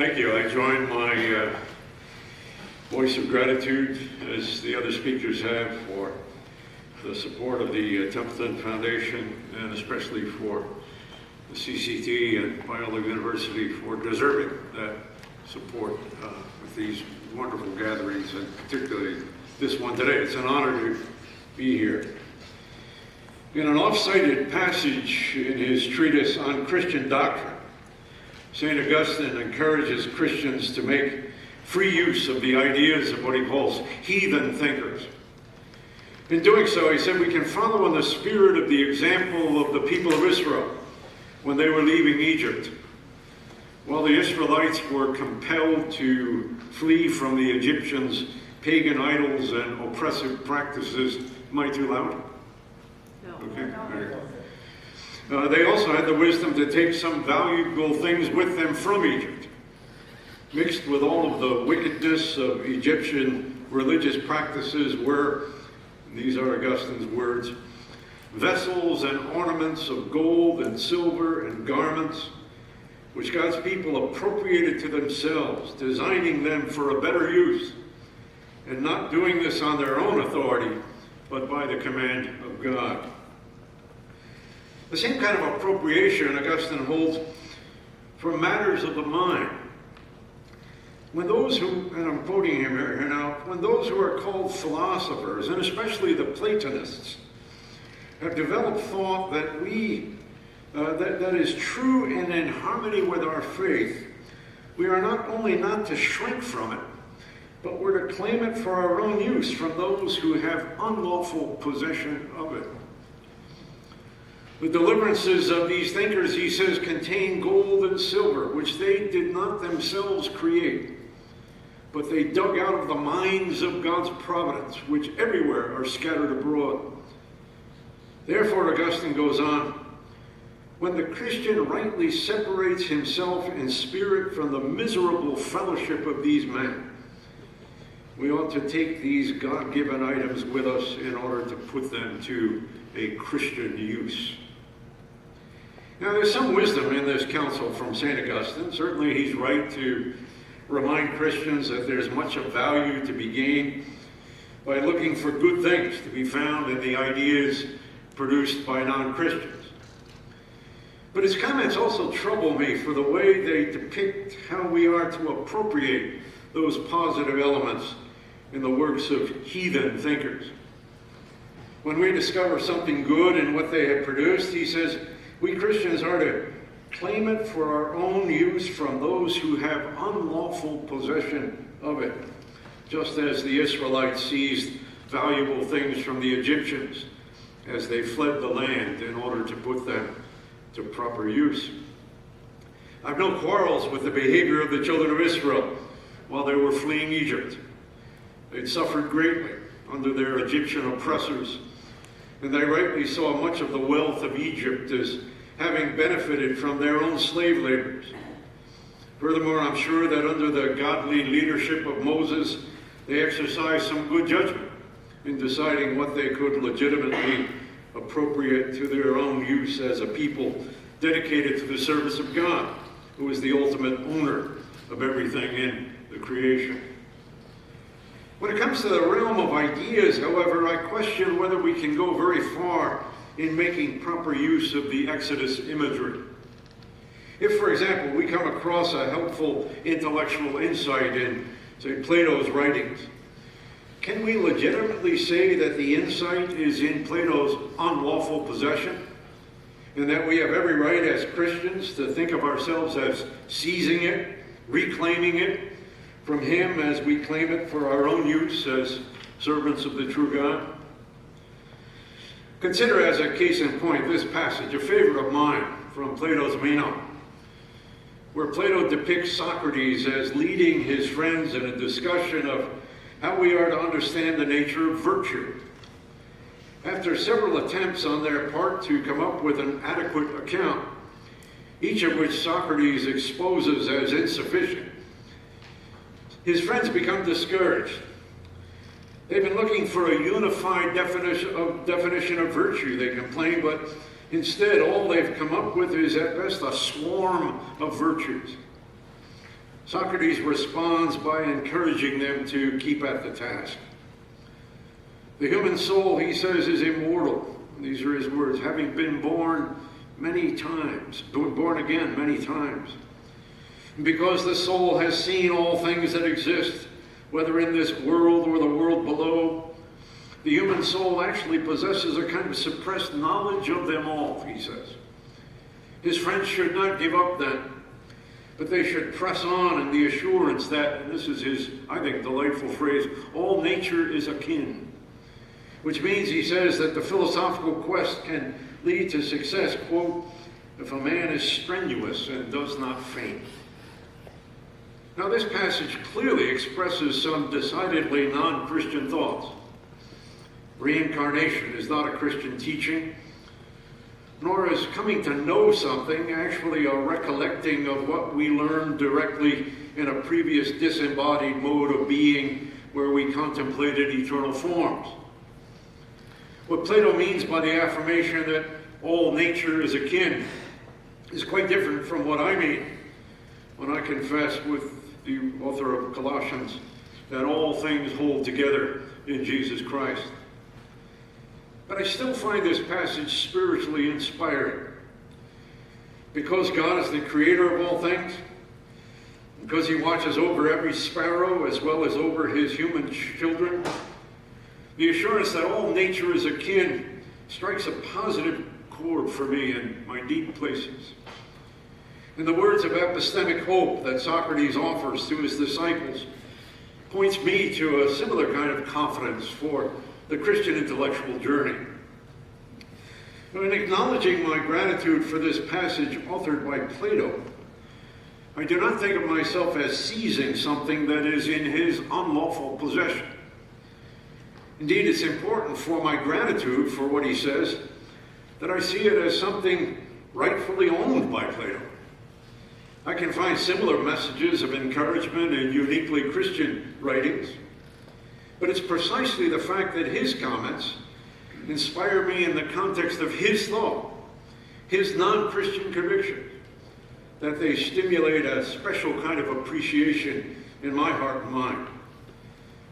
Thank you. I join my voice of gratitude, as the other speakers have, for the support of the Templeton Foundation, and especially for the CCT and Biola University for deserving that support with these wonderful gatherings, and particularly this one today. It's an honor to be here. In an oft-cited passage in his treatise on Christian doctrine, St. Augustine encourages Christians to make free use of the ideas of what he calls heathen thinkers. In doing so, he said, we can follow in the spirit of the example of the people of Israel when they were leaving Egypt. While the Israelites were compelled to flee from the Egyptians' pagan idols and oppressive practices. Am I too loud? No. Okay. They also had the wisdom to take some valuable things with them from Egypt. Mixed with all of the wickedness of Egyptian religious practices were, these are Augustine's words, vessels and ornaments of gold and silver and garments, which God's people appropriated to themselves, designing them for a better use, and not doing this on their own authority, but by the command of God. The same kind of appropriation Augustine holds for matters of the mind. When those who, and I'm quoting him here now, when those who are called philosophers, and especially the Platonists, have developed thought that that is true and in harmony with our faith, we are not only not to shrink from it, but we're to claim it for our own use from those who have unlawful possession of it. The deliverances of these thinkers, he says, contain gold and silver, which they did not themselves create, but they dug out of the mines of God's providence, which everywhere are scattered abroad. Therefore, Augustine goes on, when the Christian rightly separates himself in spirit from the miserable fellowship of these men, we ought to take these God-given items with us in order to put them to a Christian use. Now, there's some wisdom in this counsel from St. Augustine. Certainly, he's right to remind Christians that there's much of value to be gained by looking for good things to be found in the ideas produced by non-Christians. But his comments also trouble me for the way they depict how we are to appropriate those positive elements in the works of heathen thinkers. When we discover something good in what they have produced, he says, we Christians are to claim it for our own use from those who have unlawful possession of it, just as the Israelites seized valuable things from the Egyptians as they fled the land in order to put them to proper use. I have no quarrels with the behavior of the children of Israel while they were fleeing Egypt. They'd suffered greatly under their Egyptian oppressors, and they rightly saw much of the wealth of Egypt as having benefited from their own slave labors. Furthermore, I'm sure that under the godly leadership of Moses, they exercised some good judgment in deciding what they could legitimately appropriate to their own use as a people dedicated to the service of God, who is the ultimate owner of everything in the creation. When it comes to the realm of ideas, however, I question whether we can go very far in making proper use of the Exodus imagery. If, for example, we come across a helpful intellectual insight in, say, Plato's writings, can we legitimately say that the insight is in Plato's unlawful possession, and that we have every right as Christians to think of ourselves as seizing it, reclaiming it from him as we claim it for our own use as servants of the true God? Consider as a case in point this passage, a favorite of mine from Plato's Mouw, where Plato depicts Socrates as leading his friends in a discussion of how we are to understand the nature of virtue. After several attempts on their part to come up with an adequate account, each of which Socrates exposes as insufficient, his friends become discouraged. They've been looking for a unified definition of virtue, they complain, but instead all they've come up with is at best a swarm of virtues. Socrates responds by encouraging them to keep at the task. The human soul, he says, is immortal. These are his words, having been born many times, born again many times. And because the soul has seen all things that exist, whether in this world or the world below, the human soul actually possesses a kind of suppressed knowledge of them all, he says. His friends should not give up then, but they should press on in the assurance that, and this is his, I think, delightful phrase, all nature is akin. Which means, he says, that the philosophical quest can lead to success, quote, if a man is strenuous and does not faint. Now, this passage clearly expresses some decidedly non-Christian thoughts. Reincarnation is not a Christian teaching, nor is coming to know something actually a recollecting of what we learned directly in a previous disembodied mode of being where we contemplated eternal forms. What Plato means by the affirmation that all nature is akin is quite different from what I mean when I confess with the author of Colossians that all things hold together in Jesus Christ. But I still find this passage spiritually inspiring. Because God is the creator of all things, because he watches over every sparrow as well as over his human children, the assurance that all nature is akin strikes a positive chord for me in my deep places. In the words of epistemic hope that Socrates offers to his disciples, points me to a similar kind of confidence for the Christian intellectual journey. In acknowledging my gratitude for this passage authored by Plato, I do not think of myself as seizing something that is in his unlawful possession. Indeed, it's important for my gratitude for what he says that I see it as something rightfully owned by Plato. I can find similar messages of encouragement in uniquely Christian writings, but it's precisely the fact that his comments inspire me in the context of his thought, his non-Christian convictions, that they stimulate a special kind of appreciation in my heart and mind.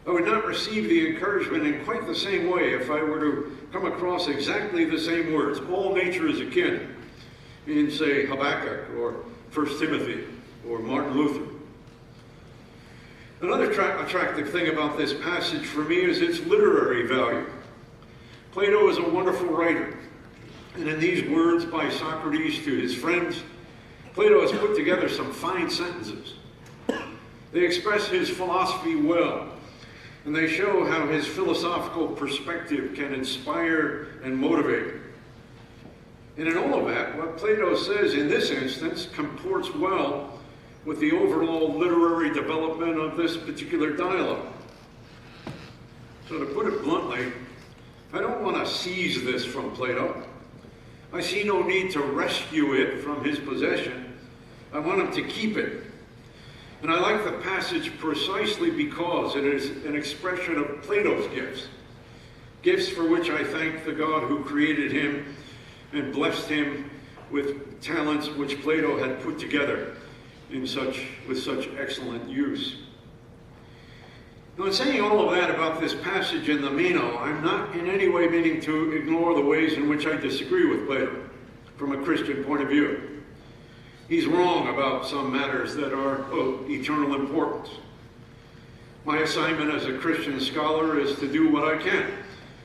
I would not receive the encouragement in quite the same way if I were to come across exactly the same words, all nature is akin, in, say, Habakkuk or 1 Timothy or Martin Luther. Another attractive thing about this passage for me is its literary value. Plato is a wonderful writer, and in these words by Socrates to his friends, Plato has put together some fine sentences. They express his philosophy well, and they show how his philosophical perspective can inspire and motivate. And in all of that, what Plato says in this instance comports well with the overall literary development of this particular dialogue. So to put it bluntly, I don't want to seize this from Plato. I see no need to rescue it from his possession. I want him to keep it. And I like the passage precisely because it is an expression of Plato's gifts. Gifts for which I thank the God who created him and blessed him with talents which Plato had put together with such excellent use. Now, in saying all of that about this passage in the Mouw, I'm not in any way meaning to ignore the ways in which I disagree with Plato from a Christian point of view. He's wrong about some matters that are of eternal importance. My assignment as a Christian scholar is to do what I can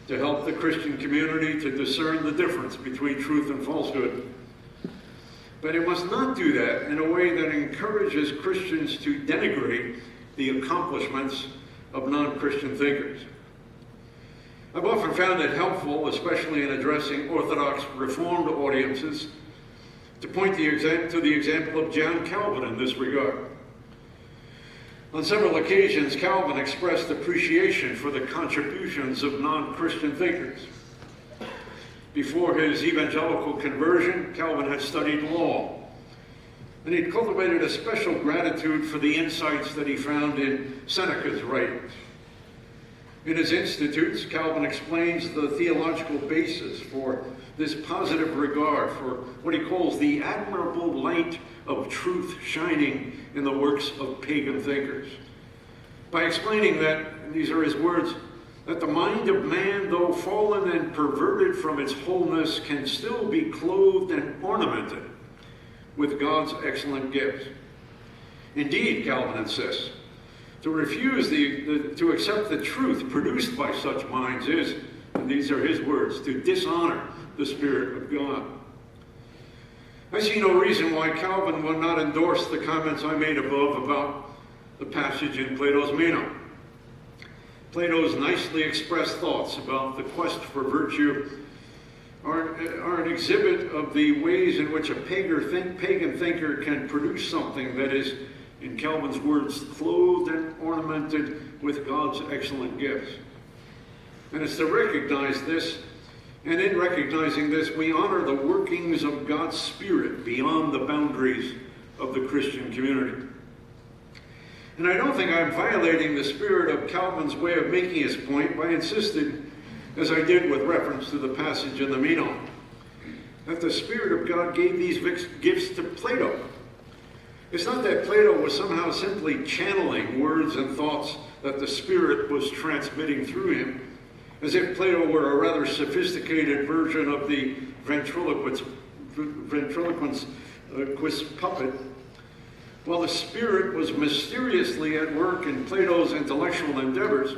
to help the Christian community to discern the difference between truth and falsehood. But it must not do that in a way that encourages Christians to denigrate the accomplishments of non-Christian thinkers. I've often found it helpful, especially in addressing Orthodox Reformed audiences, to point to the example of John Calvin in this regard. On several occasions, Calvin expressed appreciation for the contributions of non-Christian thinkers. Before his evangelical conversion, Calvin had studied law, and he'd cultivated a special gratitude for the insights that he found in Seneca's writings. In his Institutes, Calvin explains the theological basis for this positive regard for what he calls the admirable light of truth shining in the works of pagan thinkers. By explaining that, and these are his words, that the mind of man, though fallen and perverted from its wholeness, can still be clothed and ornamented with God's excellent gifts. Indeed, Calvin insists, to refuse to accept the truth produced by such minds is, and these are his words, to dishonor the Spirit of God. I see no reason why Calvin would not endorse the comments I made above about the passage in Plato's Meno. Plato's nicely expressed thoughts about the quest for virtue are an exhibit of the ways in which a pagan thinker can produce something that is, in Calvin's words, clothed and ornamented with God's excellent gifts. And it's to recognize this, and in recognizing this, we honor the workings of God's Spirit beyond the boundaries of the Christian community. And I don't think I'm violating the spirit of Calvin's way of making his point by insisting, as I did with reference to the passage in the Meno, that the Spirit of God gave these gifts to Plato. It's not that Plato was somehow simply channeling words and thoughts that the Spirit was transmitting through him, as if Plato were a rather sophisticated version of the ventriloquist's puppet. While the Spirit was mysteriously at work in Plato's intellectual endeavors,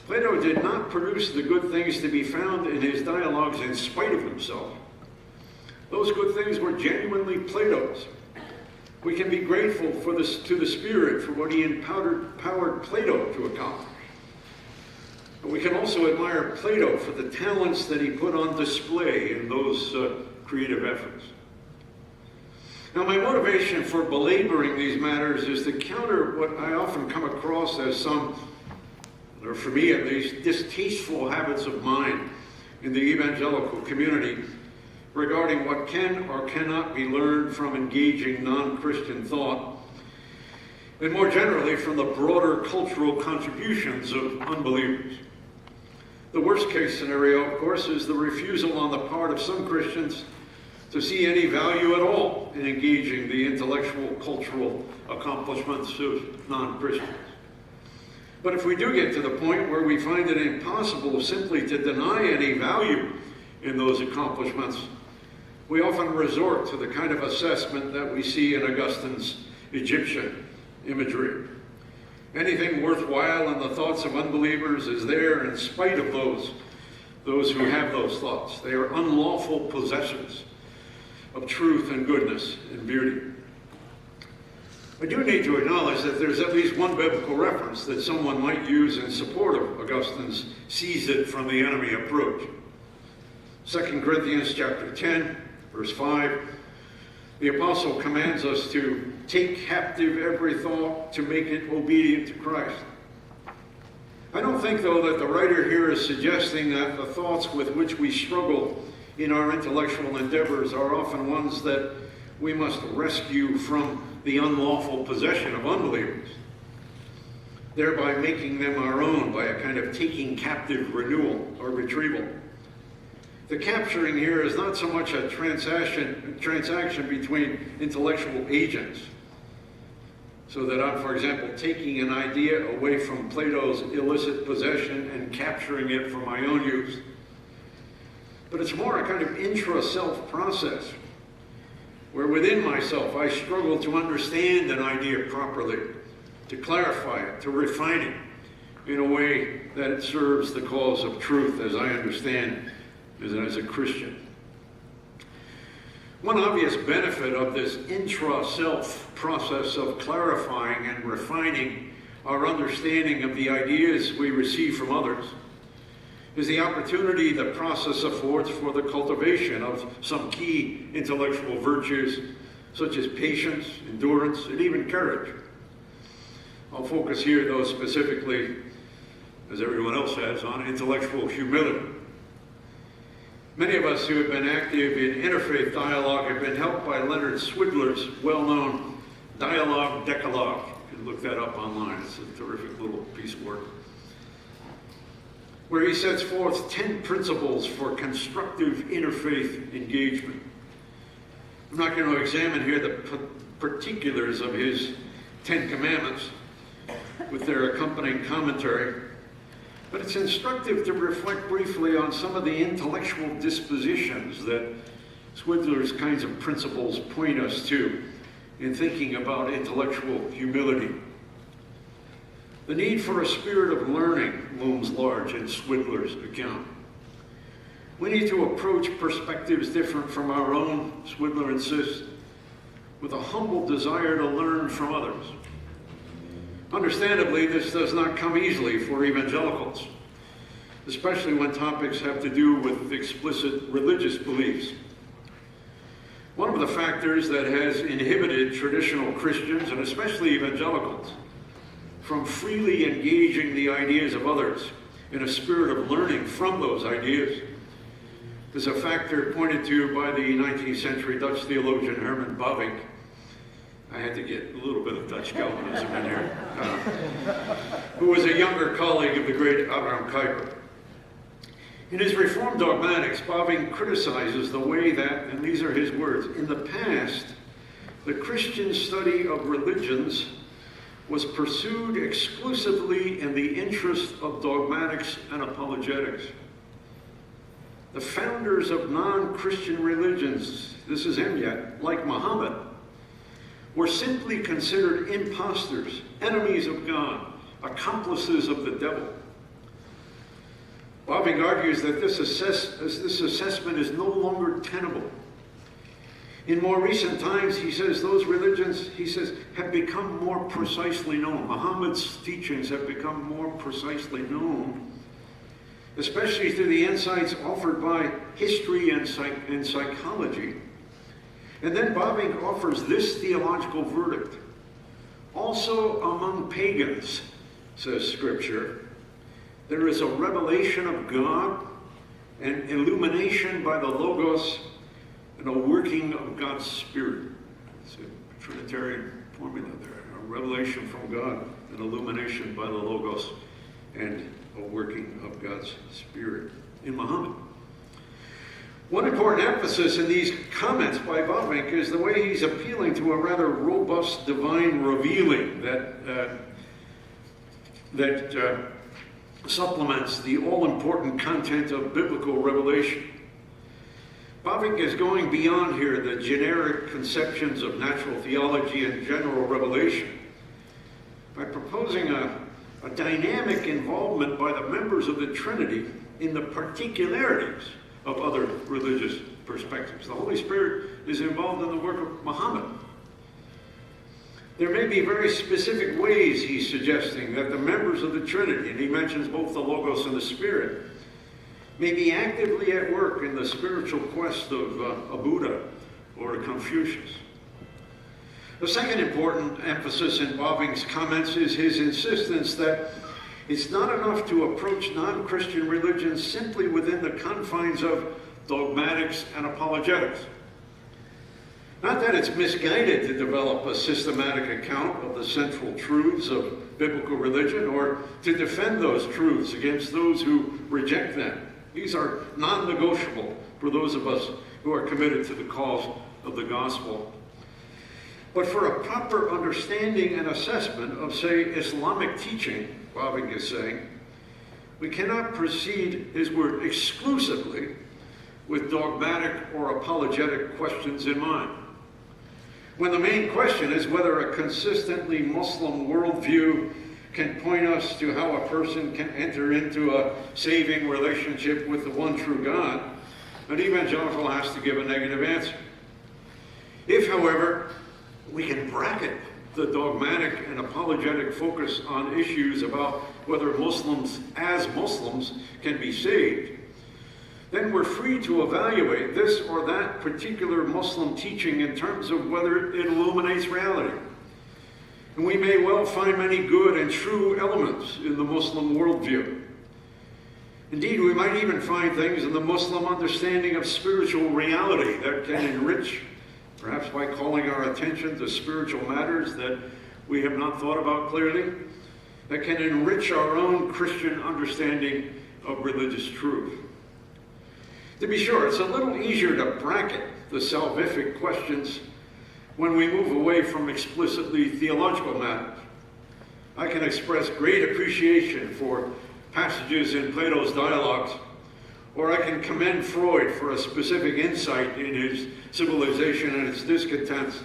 Plato did not produce the good things to be found in his dialogues in spite of himself. Those good things were genuinely Plato's. We can be grateful to the Spirit for what he empowered Plato to accomplish. But we can also admire Plato for the talents that he put on display in those creative efforts. Now, my motivation for belaboring these matters is to counter what I often come across as some, or for me at least, distasteful habits of mind in the evangelical community regarding what can or cannot be learned from engaging non-Christian thought, and more generally from the broader cultural contributions of unbelievers. The worst case scenario, of course, is the refusal on the part of some Christians to see any value at all in engaging the intellectual, cultural accomplishments of non-Christians. But if we do get to the point where we find it impossible simply to deny any value in those accomplishments, we often resort to the kind of assessment that we see in Augustine's Egyptian imagery. Anything worthwhile in the thoughts of unbelievers is there in spite of those who have those thoughts. They are unlawful possessors of truth and goodness and beauty. I do need to acknowledge that there's at least one biblical reference that someone might use in support of Augustine's seize it from the enemy approach. 2 Corinthians chapter 10, verse 5, the apostle commands us to take captive every thought to make it obedient to Christ. I don't think, though, that the writer here is suggesting that the thoughts with which we struggle in our intellectual endeavors are often ones that we must rescue from the unlawful possession of unbelievers, thereby making them our own by a kind of taking captive renewal or retrieval. The capturing here is not so much a transaction between intellectual agents, so that I'm, for example, taking an idea away from Plato's illicit possession and capturing it for my own use. But it's more a kind of intra-self process, where within myself I struggle to understand an idea properly, to clarify it, to refine it in a way that it serves the cause of truth as I understand as a Christian. One obvious benefit of this intra-self process of clarifying and refining our understanding of the ideas we receive from others is the opportunity the process affords for the cultivation of some key intellectual virtues such as patience, endurance, and even courage. I'll focus here, though, specifically, as everyone else has, on intellectual humility. Many of us who have been active in interfaith dialogue have been helped by Leonard Swidler's well-known Dialogue Decalogue. You can look that up online. It's a terrific little piece of work, where he sets forth 10 principles for constructive interfaith engagement. I'm not going to examine here the particulars of his 10 Commandments with their accompanying commentary, but it's instructive to reflect briefly on some of the intellectual dispositions that Swidler's kinds of principles point us to in thinking about intellectual humility. The need for a spirit of learning looms large in Swidler's account. We need to approach perspectives different from our own, Swidler insists, with a humble desire to learn from others. Understandably, this does not come easily for evangelicals, especially when topics have to do with explicit religious beliefs. One of the factors that has inhibited traditional Christians, and especially evangelicals, from freely engaging the ideas of others in a spirit of learning from those ideas is a factor pointed to by the 19th century Dutch theologian Herman Bavinck. I had to get a little bit of Dutch Calvinism in here. Who was a younger colleague of the great Abraham Kuyper. In his Reformed Dogmatics, Bavinck criticizes the way that, and these are his words, in the past, the Christian study of religions was pursued exclusively in the interest of dogmatics and apologetics. The founders of non-Christian religions, this is him yet, like Muhammad, were simply considered impostors, enemies of God, accomplices of the devil. Bavinck argues that this assessment is no longer tenable. In more recent times, he says, those religions, have become more precisely known. Muhammad's teachings have become more precisely known, especially through the insights offered by history and psychology. And then Bavinck offers this theological verdict. Also among pagans, says Scripture, there is a revelation of God, an illumination by the Logos, and a working of God's Spirit. It's a Trinitarian formula there. A revelation from God, an illumination by the Logos, and a working of God's Spirit in Muhammad. One important emphasis in these comments by Bavinck is the way he's appealing to a rather robust divine revealing that supplements the all-important content of biblical revelation. Bavinck is going beyond here the generic conceptions of natural theology and general revelation by proposing a dynamic involvement by the members of the Trinity in the particularities of other religious perspectives. The Holy Spirit is involved in the work of Muhammad. There may be very specific ways he's suggesting that the members of the Trinity, and he mentions both the Logos and the Spirit, may be actively at work in the spiritual quest of a Buddha or a Confucius. The second important emphasis in Bavinck's comments is his insistence that it's not enough to approach non-Christian religions simply within the confines of dogmatics and apologetics. Not that it's misguided to develop a systematic account of the central truths of biblical religion or to defend those truths against those who reject them. These are non-negotiable for those of us who are committed to the cause of the gospel. But for a proper understanding and assessment of, say, Islamic teaching, Bavinck is saying, we cannot proceed, his word, exclusively with dogmatic or apologetic questions in mind. When the main question is whether a consistently Muslim worldview can point us to how a person can enter into a saving relationship with the one true God, an evangelical has to give a negative answer. If, however, we can bracket the dogmatic and apologetic focus on issues about whether Muslims, as Muslims, can be saved, then we're free to evaluate this or that particular Muslim teaching in terms of whether it illuminates reality. And we may well find many good and true elements in the Muslim worldview. Indeed, we might even find things in the Muslim understanding of spiritual reality that can enrich, perhaps by calling our attention to spiritual matters that we have not thought about clearly, that can enrich our own Christian understanding of religious truth. To be sure, it's a little easier to bracket the salvific questions when we move away from explicitly theological matters. I can express great appreciation for passages in Plato's dialogues, or I can commend Freud for a specific insight in his civilization and its discontents,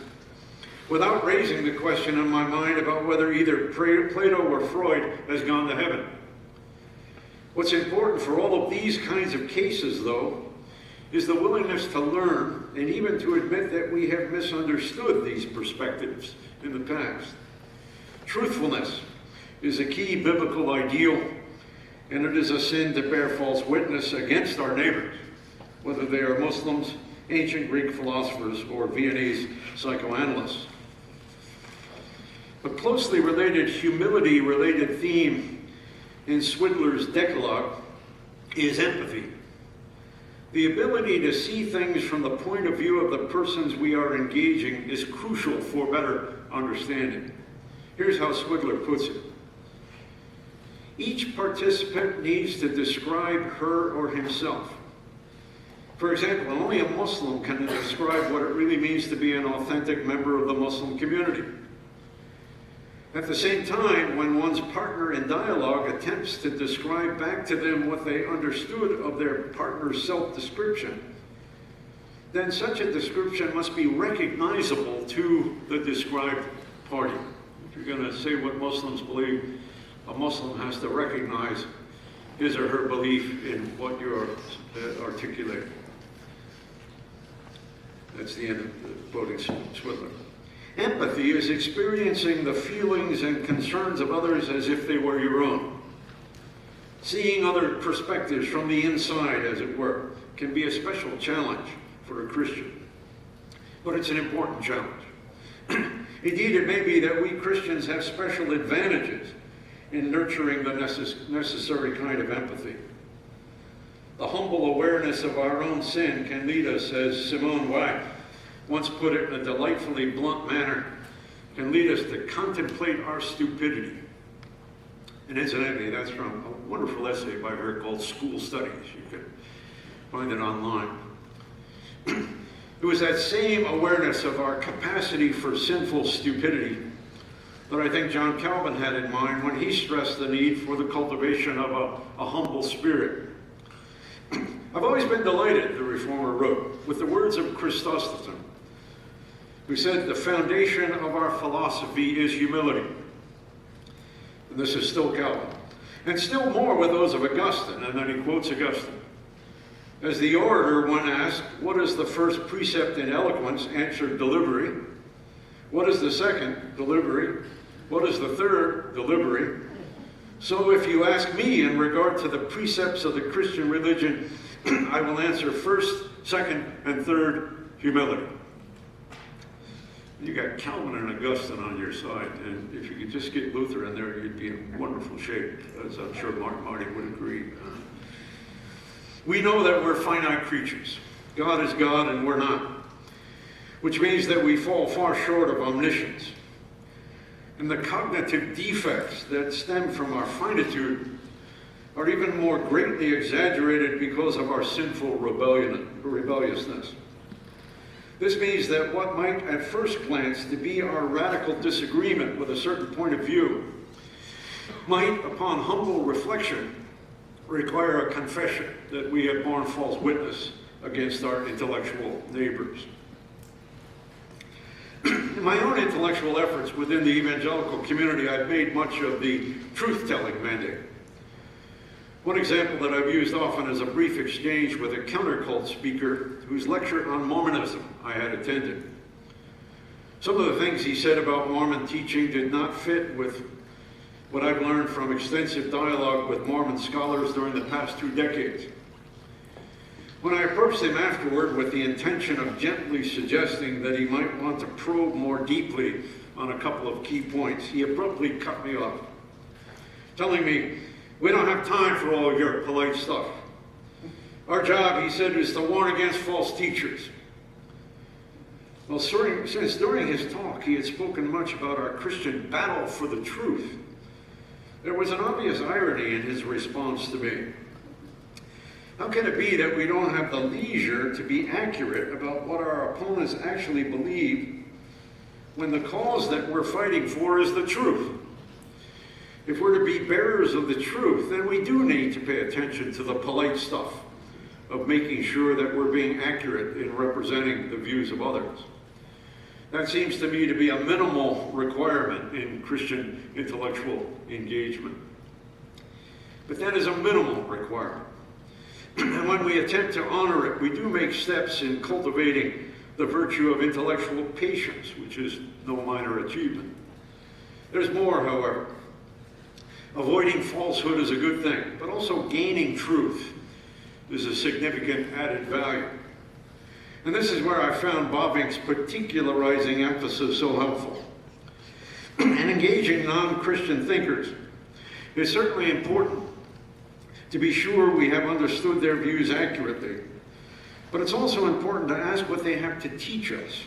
without raising the question in my mind about whether either Plato or Freud has gone to heaven. What's important for all of these kinds of cases, though, is the willingness to learn and even to admit that we have misunderstood these perspectives in the past. Truthfulness is a key biblical ideal, and it is a sin to bear false witness against our neighbors, whether they are Muslims, ancient Greek philosophers, or Viennese psychoanalysts. A closely related, humility-related theme in Swidler's Decalogue is empathy. The ability to see things from the point of view of the persons we are engaging is crucial for better understanding. Here's how Swidler puts it. Each participant needs to describe her or himself. For example, only a Muslim can describe what it really means to be an authentic member of the Muslim community. At the same time, when one's partner in dialogue attempts to describe back to them what they understood of their partner's self-description, then such a description must be recognizable to the described party. If you're going to say what Muslims believe, a Muslim has to recognize his or her belief in what you're articulating. That's the end of quoting Swidler. Empathy is experiencing the feelings and concerns of others as if they were your own. Seeing other perspectives from the inside, as it were, can be a special challenge for a Christian. But it's an important challenge. Indeed, it may be that we Christians have special advantages in nurturing the necessary kind of empathy. The humble awareness of our own sin can lead us, as Simone Weil once put it in a delightfully blunt manner, can lead us to contemplate our stupidity. And incidentally, that's from a wonderful essay by her called School Studies. You can find it online. It was that same awareness of our capacity for sinful stupidity that I think John Calvin had in mind when he stressed the need for the cultivation of a humble spirit. I've always been delighted, the Reformer wrote, with the words of Chrysostom, who said the foundation of our philosophy is humility. And this is still Calvin. And still more with those of Augustine, and then he quotes Augustine. As the orator, when asked, what is the first precept in eloquence, answered delivery. What is the second? Delivery. What is the third? Delivery. So if you ask me in regard to the precepts of the Christian religion, I will answer first, second, and third, humility. You got Calvin and Augustine on your side, and if you could just get Luther in there, you'd be in wonderful shape, as I'm sure Marty would agree. We know that we're finite creatures. God is God and we're not, which means that we fall far short of omniscience. And the cognitive defects that stem from our finitude are even more greatly exaggerated because of our sinful rebelliousness. This means that what might at first glance to be our radical disagreement with a certain point of view might, upon humble reflection, require a confession that we have borne false witness against our intellectual neighbors. In my own intellectual efforts within the evangelical community, I've made much of the truth-telling mandate. One example that I've used often is a brief exchange with a countercult speaker whose lecture on Mormonism I had attended. Some of the things he said about Mormon teaching did not fit with what I've learned from extensive dialogue with Mormon scholars during the past 2 decades. When I approached him afterward with the intention of gently suggesting that he might want to probe more deeply on a couple of key points, he abruptly cut me off, telling me, "We don't have time for all of your polite stuff. Our job," he said, "is to warn against false teachers." Well, since during his talk he had spoken much about our Christian battle for the truth, there was an obvious irony in his response to me. How can it be that we don't have the leisure to be accurate about what our opponents actually believe when the cause that we're fighting for is the truth? If we're to be bearers of the truth, then we do need to pay attention to the polite stuff of making sure that we're being accurate in representing the views of others. That seems to me to be a minimal requirement in Christian intellectual engagement. But that is a minimal requirement. And when we attempt to honor it, we do make steps in cultivating the virtue of intellectual patience, which is no minor achievement. There's more, however. Avoiding falsehood is a good thing, but also gaining truth is a significant added value. And this is where I found Bobbink's particularizing emphasis so helpful. In engaging non-Christian thinkers, it's certainly important to be sure we have understood their views accurately. But it's also important to ask what they have to teach us,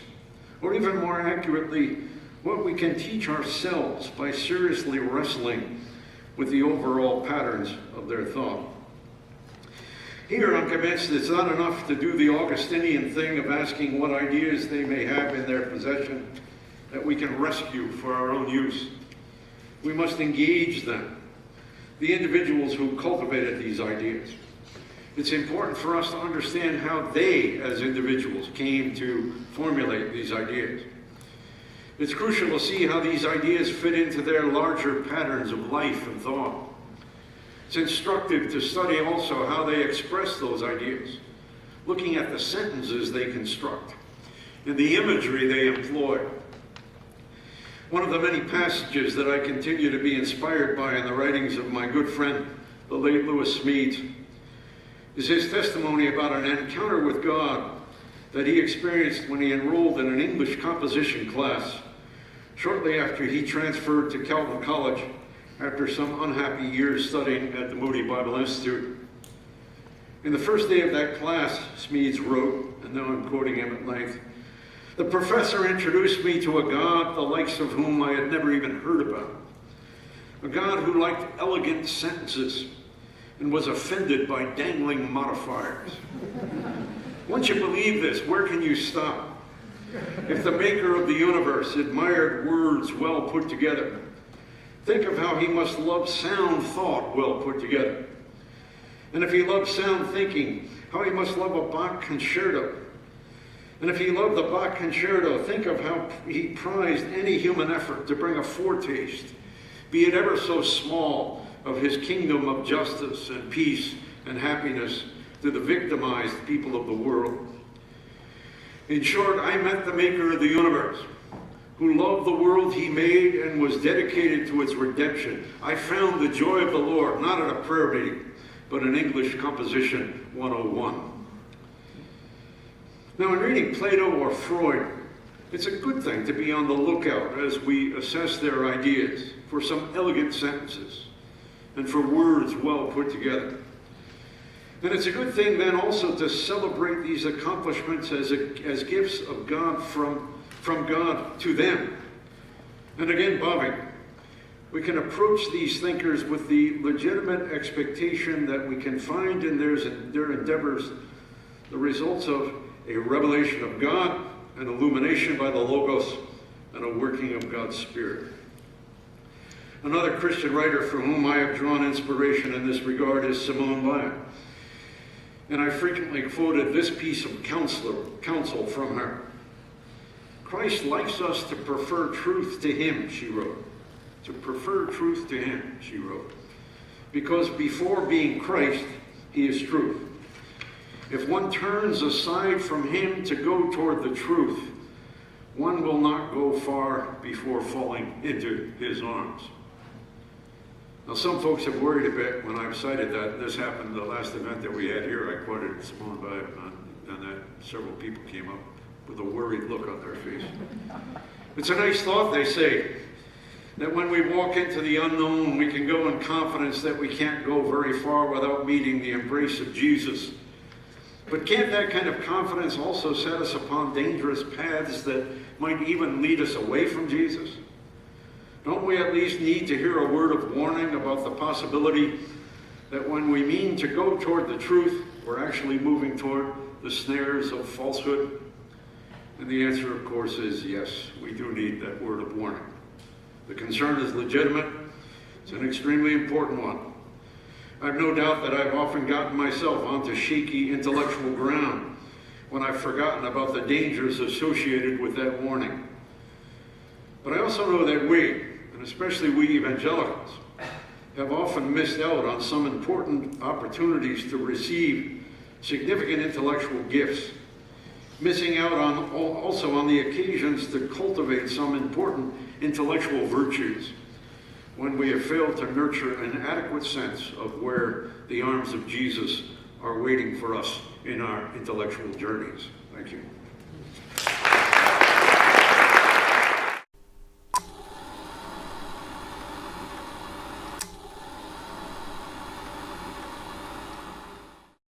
or even more accurately, what we can teach ourselves by seriously wrestling with the overall patterns of their thought. Here, I'm convinced it's not enough to do the Augustinian thing of asking what ideas they may have in their possession that we can rescue for our own use. We must engage them, the individuals who cultivated these ideas. It's important for us to understand how they, as individuals, came to formulate these ideas. It's crucial to see how these ideas fit into their larger patterns of life and thought. It's instructive to study also how they express those ideas, looking at the sentences they construct and the imagery they employ. One of the many passages that I continue to be inspired by in the writings of my good friend, the late Lewis Smedes, is his testimony about an encounter with God that he experienced when he enrolled in an English composition class shortly after he transferred to Calvin College after some unhappy years studying at the Moody Bible Institute. In the first day of that class, Smedes wrote, and now I'm quoting him at length, "The professor introduced me to a God the likes of whom I had never even heard about. A God who liked elegant sentences and was offended by dangling modifiers. Once you believe this, where can you stop? If the maker of the universe admired words well put together, think of how he must love sound thought well put together. And if he loved sound thinking, how he must love a Bach concerto. And if he loved the Bach concerto, think of how he prized any human effort to bring a foretaste, be it ever so small, of his kingdom of justice and peace and happiness to the victimized people of the world. In short, I met the maker of the universe, who loved the world he made and was dedicated to its redemption. I found the joy of the Lord, not at a prayer meeting, but in English Composition 101. Now, in reading Plato or Freud, it's a good thing to be on the lookout as we assess their ideas for some elegant sentences and for words well put together. And it's a good thing then also to celebrate these accomplishments as gifts of God from God to them. And again, Bobbing, we can approach these thinkers with the legitimate expectation that we can find in their endeavors the results of a revelation of God, an illumination by the Logos, and a working of God's Spirit. Another Christian writer from whom I have drawn inspiration in this regard is Simone Weil. And I frequently quoted this piece of counsel from her. Christ likes us to prefer truth to him, she wrote. To prefer truth to him, she wrote. Because before being Christ, he is truth. If one turns aside from him to go toward the truth, one will not go far before falling into his arms. Now, some folks have worried a bit when I've cited that. This happened the last event that we had here. I quoted Simone Weil, and that several people came up with a worried look on their face. It's a nice thought, they say, that when we walk into the unknown, we can go in confidence that we can't go very far without meeting the embrace of Jesus. But can't that kind of confidence also set us upon dangerous paths that might even lead us away from Jesus? Don't we at least need to hear a word of warning about the possibility that when we mean to go toward the truth, we're actually moving toward the snares of falsehood? And the answer, of course, is yes, we do need that word of warning. The concern is legitimate. It's an extremely important one. I've no doubt that I've often gotten myself onto shaky intellectual ground when I've forgotten about the dangers associated with that warning. But I also know that we, and especially we evangelicals, have often missed out on some important opportunities to receive significant intellectual gifts, missing out on also on the occasions to cultivate some important intellectual virtues when we have failed to nurture an adequate sense of where the arms of Jesus are waiting for us in our intellectual journeys. Thank you.